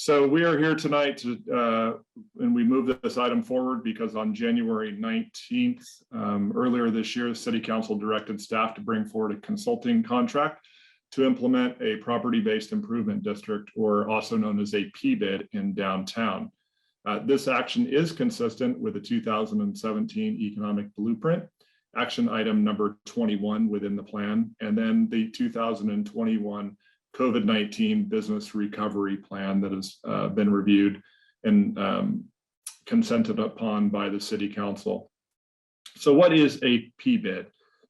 So we are here tonight to, and we move this item forward because on January 19th, earlier this year, the City Council directed staff to bring forward a consulting contract to implement a property-based improvement district, or also known as a PBID, in downtown. This action is consistent with the 2017 economic blueprint, action item number 21 within the plan, and then the 2021 COVID-19 business recovery plan that has been reviewed and consented upon by the City Council. So what is a PBID?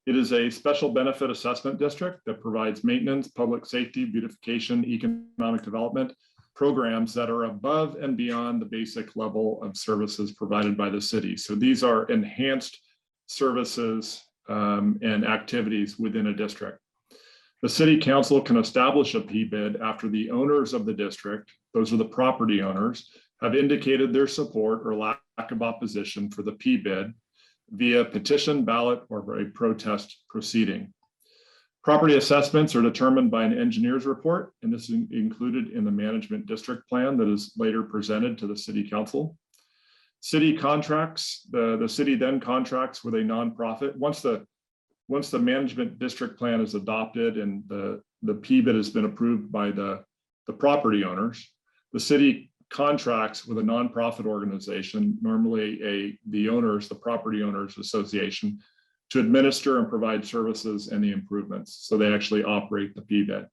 It is a special benefit assessment district that provides maintenance, public safety, beautification, economic development programs that are above and beyond the basic level of services provided by the city. So these are enhanced services and activities within a district. The City Council can establish a PBID after the owners of the district, those are the property owners, have indicated their support or lack of opposition for the PBID via petition, ballot, or a protest proceeding. Property assessments are determined by an engineer's report, and this is included in the management district plan that is later presented to the City Council. City contracts, the city then contracts with a nonprofit. Once the management district plan is adopted and the PBID has been approved by the property owners, the city contracts with a nonprofit organization, normally the property owners association, to administer and provide services and the improvements. So they actually operate the PBID.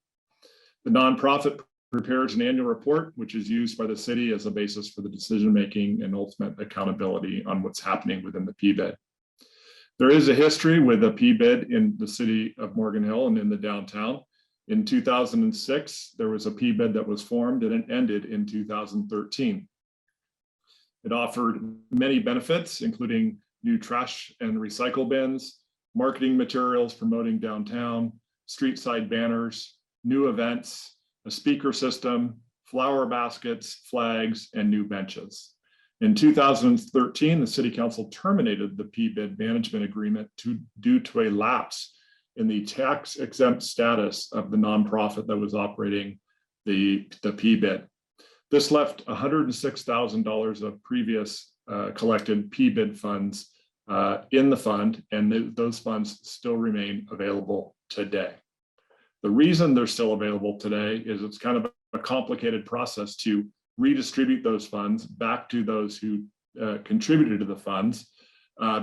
The nonprofit prepares an annual report, which is used by the city as a basis for the decision-making and ultimate accountability on what's happening within the PBID. There is a history with a PBID in the city of Morgan Hill and in the downtown. In 2006, there was a PBID that was formed and it ended in 2013. It offered many benefits, including new trash and recycle bins, marketing materials promoting downtown, street side banners, new events, a speaker system, flower baskets, flags, and new benches. In 2013, the City Council terminated the PBID management agreement due to a lapse in the tax exempt status of the nonprofit that was operating the PBID. This left $106,000 of previous collected PBID funds in the fund, and those funds still remain available today. The reason they're still available today is it's kind of a complicated process to redistribute those funds back to those who contributed to the funds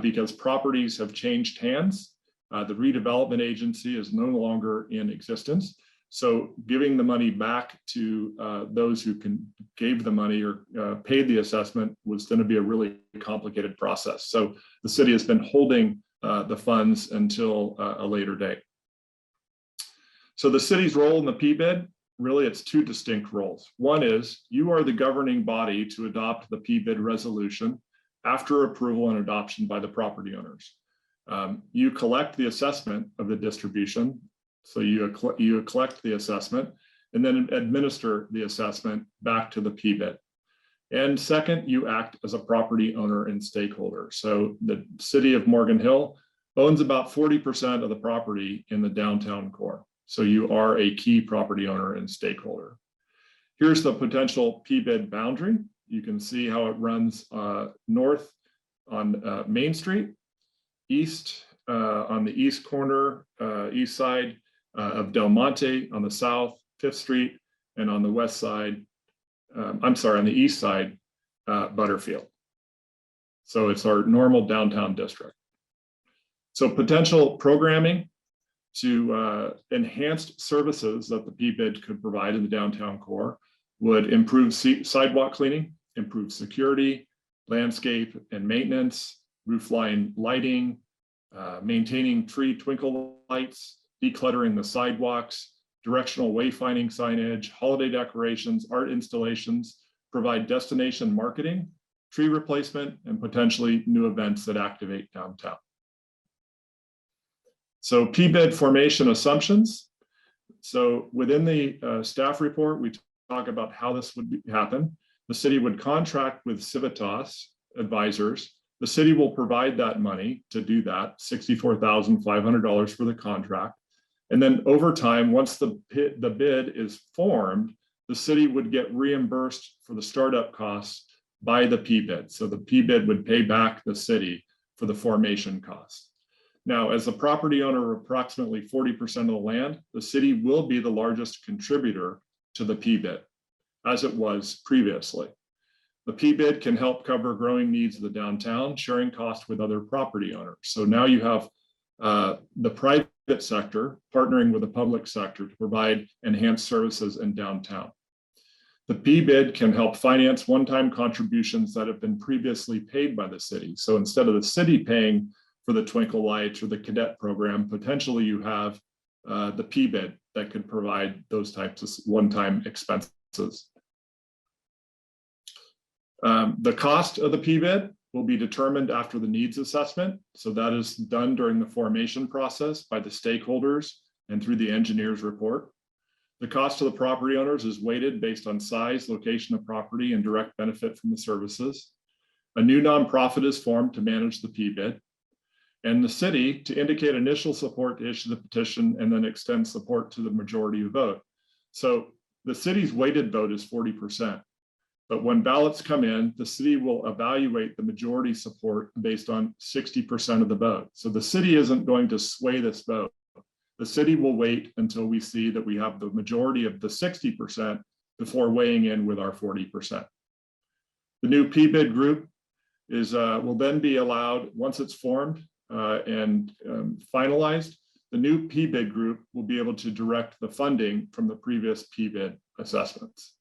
because properties have changed hands. The redevelopment agency is no longer in existence. So giving the money back to those who gave the money or paid the assessment was going to be a really complicated process. So the city has been holding the funds until a later date. So the city's role in the PBID, really, it's two distinct roles. One is you are the governing body to adopt the PBID resolution after approval and adoption by the property owners. You collect the assessment of the distribution. So you collect the assessment and then administer the assessment back to the PBID. And second, you act as a property owner and stakeholder. So the city of Morgan Hill owns about 40% of the property in the downtown core. So you are a key property owner and stakeholder. Here's the potential PBID boundary. You can see how it runs north on Main Street, east on the east corner, east side of Del Monte, on the south, 5th Street, and on the west side, on the east side, Butterfield. So it's our normal downtown district. So potential programming to enhanced services that the PBID could provide in the downtown core would improve sidewalk cleaning, improve security, landscape and maintenance, roofline lighting, maintaining tree twinkle lights, decluttering the sidewalks, directional wayfinding signage, holiday decorations, art installations, provide destination marketing, tree replacement, and potentially new events that activate downtown. So PBID formation assumptions. So within the staff report, we talk about how this would happen. The city would contract with Civitas advisors. The city will provide that money to do that, $64,500 for the contract. And then over time, once the bid is formed, the city would get reimbursed for the startup costs by the PBID. So the PBID would pay back the city for the formation costs. Now, as the property owner of approximately 40% of the land, the city will be the largest contributor to the PBID, as it was previously. The PBID can help cover growing needs of the downtown, sharing costs with other property owners. So now you have the private sector partnering with the public sector to provide enhanced services in downtown. The PBID can help finance one-time contributions that have been previously paid by the city. So instead of the city paying for the twinkle lights or the cadet program, potentially you have the PBID that could provide those types of one-time expenses. The cost of the PBID will be determined after the needs assessment. So that is done during the formation process by the stakeholders and through the engineer's report. The cost to the property owners is weighted based on size, location of property, and direct benefit from the services. A new nonprofit is formed to manage the PBID, and the city to indicate initial support to issue the petition and then extend support to the majority vote. So the city's weighted vote is 40%. But when ballots come in, the city will evaluate the majority support based on 60% of the vote. So the city isn't going to sway this vote. The city will wait until we see that we have the majority of the 60% before weighing in with our 40%. The new PBID group will then be allowed, once it's formed and finalized, the new PBID group will be able to direct the funding from the previous PBID assessments.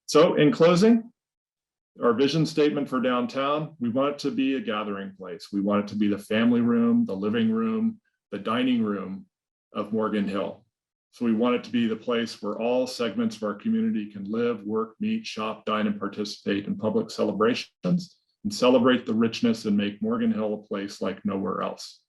So in closing, our vision statement for downtown, we want it to be a gathering place. We want it to be the family room, the living room, the dining room of Morgan Hill. So we want it to be the place where all segments of our community can live, work, meet, shop, dine, and participate in public celebrations and celebrate the richness and make Morgan Hill a place like nowhere else.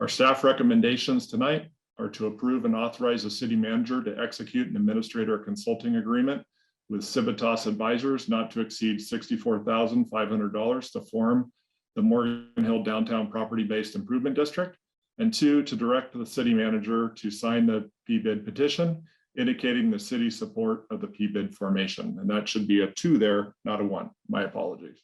Our staff recommendations tonight are to approve and authorize the city manager to execute an administrator consulting agreement with Civitas Advisors not to exceed $64,500 to form the Morgan Hill Downtown Property-Based Improvement District, and 2, to direct the city manager to sign the PBID petition, indicating the city's support of the PBID formation. And that should be a 2 there, not a 1. My apologies.